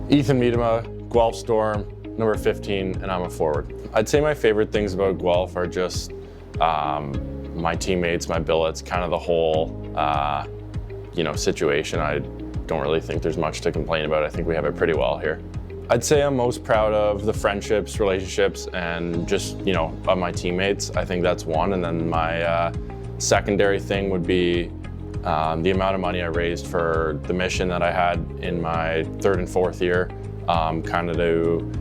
Ethan Miedema, Guelph Storm, number 15, and I'm a forward. I'd say my favorite things about Guelph are just my teammates, my billets, kind of the whole situation. I don't really think there's much to complain about. I think we have it pretty well here. I'd say I'm most proud of the friendships, relationships, and just, of my teammates. I think that's one. And then my secondary thing would be the amount of money I raised for the mission that I had in my third and fourth year, kind of to,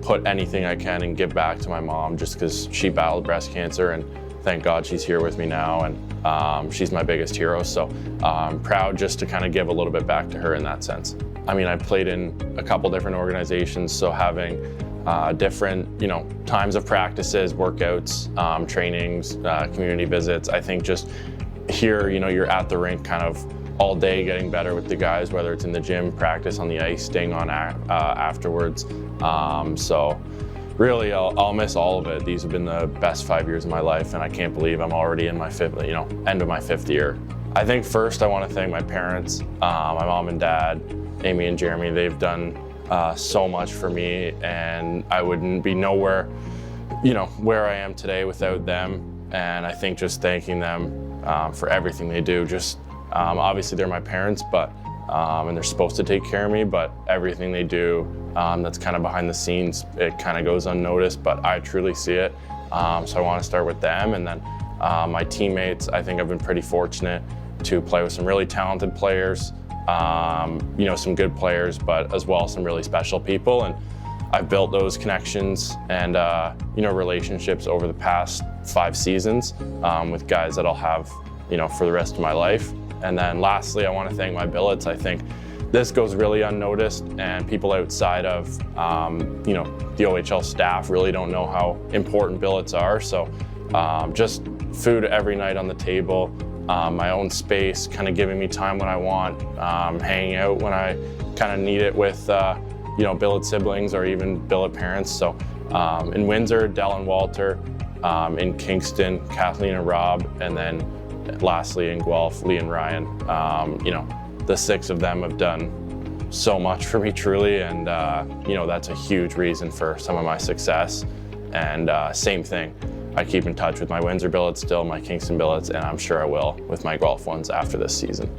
put anything I can and give back to my mom, just because she battled breast cancer, and thank God she's here with me now, and she's my biggest hero. So I'm proud just to kind of give a little bit back to her in that sense. I mean, I played in a couple different organizations, so having different, times of practices, workouts, trainings, community visits. I think just here, you're at the rink kind of all day getting better with the guys, whether it's in the gym, practice on the ice, staying on afterwards. So really, I'll miss all of it. These have been the best 5 years of my life, and I can't believe I'm already in my end of my fifth year. I think first I want to thank my parents, my mom and dad, Amy and Jeremy. They've done so much for me, and I wouldn't be nowhere, where I am today without them. And I think just thanking them for everything they do. Just obviously they're my parents, but and they're supposed to take care of me, but everything they do that's kind of behind the scenes, it kind of goes unnoticed, but I truly see it. So I want to start with them, and then my teammates. I think I've been pretty fortunate to play with some really talented players, some good players, but as well some really special people. And I've built those connections and relationships over the past 5 seasons with guys that I'll have for the rest of my life. And then lastly, I want to thank my billets. I think this goes really unnoticed, and people outside of the OHL staff really don't know how important billets are. So just food every night on the table, my own space, kind of giving me time when I want, hanging out when I kind of need it with billet siblings or even billet parents. So in Windsor, Dell and Walter, in Kingston, Kathleen and Rob, and then lastly in Guelph, Lee and Ryan. The 6 of them have done so much for me, truly, and that's a huge reason for some of my success. And same thing, I keep in touch with my Windsor billets still, my Kingston billets, and I'm sure I will with my Guelph ones after this season.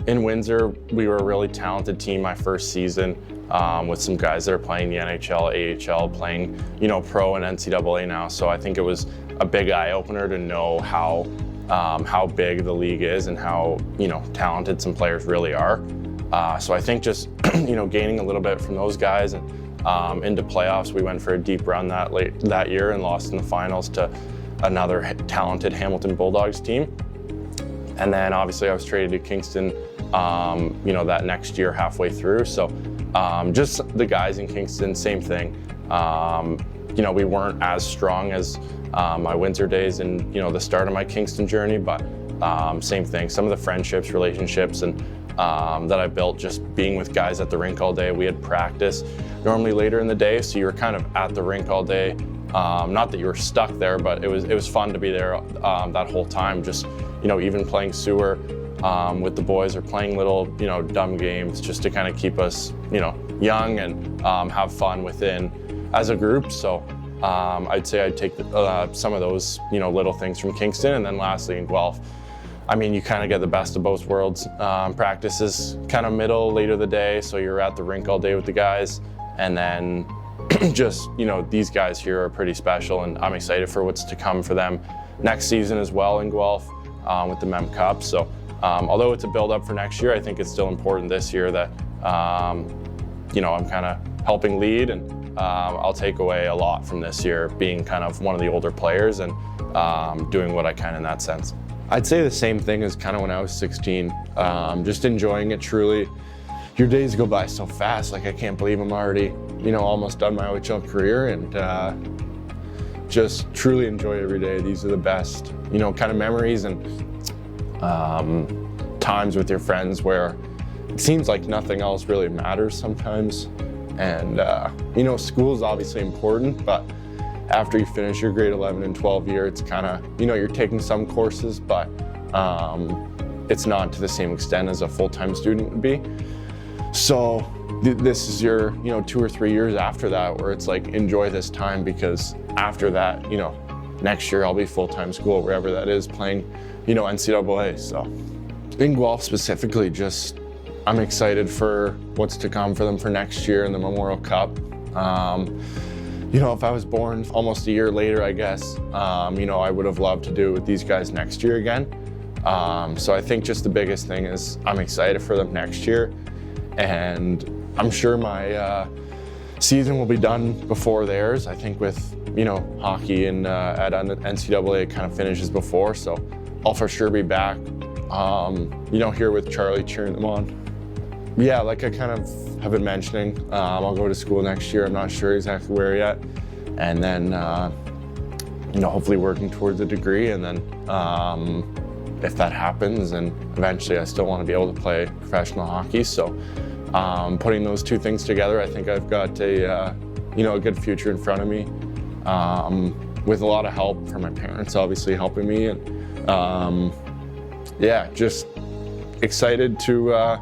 In Windsor, we were a really talented team my first season, with some guys that are playing the NHL, AHL, playing, pro and NCAA now. So I think it was a big eye-opener to know how big the league is and how, talented some players really are. So I think just, gaining a little bit from those guys, and into playoffs, we went for a deep run that year and lost in the finals to another talented Hamilton Bulldogs team. And then obviously I was traded to Kingston, that next year halfway through. So just the guys in Kingston, same thing. We weren't as strong as my Windsor days and, the start of my Kingston journey, but same thing. Some of the friendships, relationships, and that I built just being with guys at the rink all day. We had practice normally later in the day, so you were kind of at the rink all day. Not that you were stuck there, but it was fun to be there that whole time. Just, even playing sewer with the boys, or playing little, dumb games just to kind of keep us, young and have fun within as a group. So I'd say I'd take some of those, little things from Kingston. And then lastly in Guelph, I mean, you kind of get the best of both worlds. Practices kind of later the day, so you're at the rink all day with the guys. And then just, these guys here are pretty special, and I'm excited for what's to come for them next season as well in Guelph with the Mem Cup. So although it's a build-up for next year, I think it's still important this year that, I'm kind of helping lead, and I'll take away a lot from this year, being kind of one of the older players and doing what I can in that sense. I'd say the same thing as kind of when I was 16, just enjoying it truly. Your days go by so fast, like I can't believe I'm already, almost done my OHL career, and just truly enjoy every day. These are the best, kind of memories and times with your friends where it seems like nothing else really matters sometimes. And, school's obviously important, but after you finish your grade 11 and 12 year, it's kind of, you're taking some courses, but it's not to the same extent as a full-time student would be. So this is your, 2 or 3 years after that where it's like, enjoy this time, because after that, next year I'll be full-time school, wherever that is, playing, NCAA. So in Guelph specifically, just I'm excited for what's to come for them for next year in the Memorial Cup. If I was born almost a year later, I guess, I would have loved to do it with these guys next year again. So I think just the biggest thing is I'm excited for them next year, and I'm sure my season will be done before theirs. I think with, hockey and at NCAA, it kind of finishes before, so I'll for sure be back, here with Charlie cheering them on. Yeah, like I kind of have been mentioning, I'll go to school next year. I'm not sure exactly where yet. And then, hopefully working towards a degree. And then if that happens, and eventually I still want to be able to play professional hockey. So putting those two things together, I think I've got a good future in front of me, with a lot of help from my parents, obviously helping me. And just excited to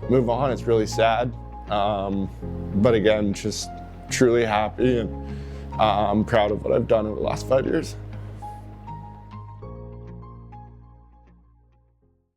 move on. It's really sad, but again, just truly happy, and I'm proud of what I've done over the last 5 years.